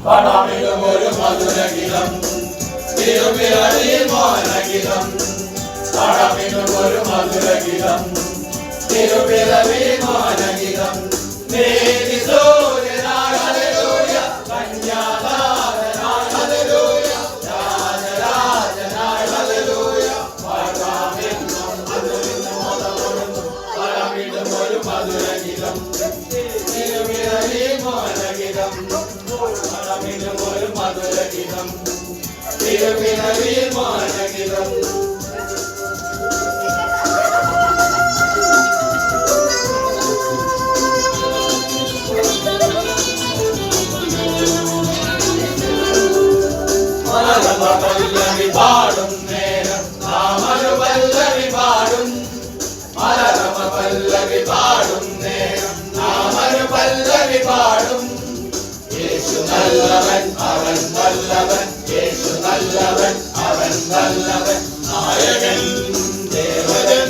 പടമിടും ഒരു മധുരഗീതം തിരുപ്പിറവിയിൽ മോഹനഗീതം പടമിടും ഒരു മധുരഗീതം തിരുപ്പിറവിയിൽ മോഹനഗീതം Mary സൂര്യനായ hallelujah കന്യാദാതനായ hallelujah രാജരാജനായ hallelujah പടമിടും പടമിടും ഒരു മധുരഗീതം തിരുപ്പിറവിയിൽ മോഹനഗീതം പടമിടും ഒരു മധുരഗീതം തിരുപ്പിറവിയിൽ മോഹനഗീതം പല്ലവി പാടും നേരം നാമൊരു പല്ലവി പാടും മലരമ പല്ലവി പാടും നേരം നാമൊരു പല്ലവി പാടും യേശു നല്ലവൻ അവൻ നല്ലവൻ യേശു നല്ലവൻ അവൻ നല്ലവൻ നായകൻ ദേവദേവൻ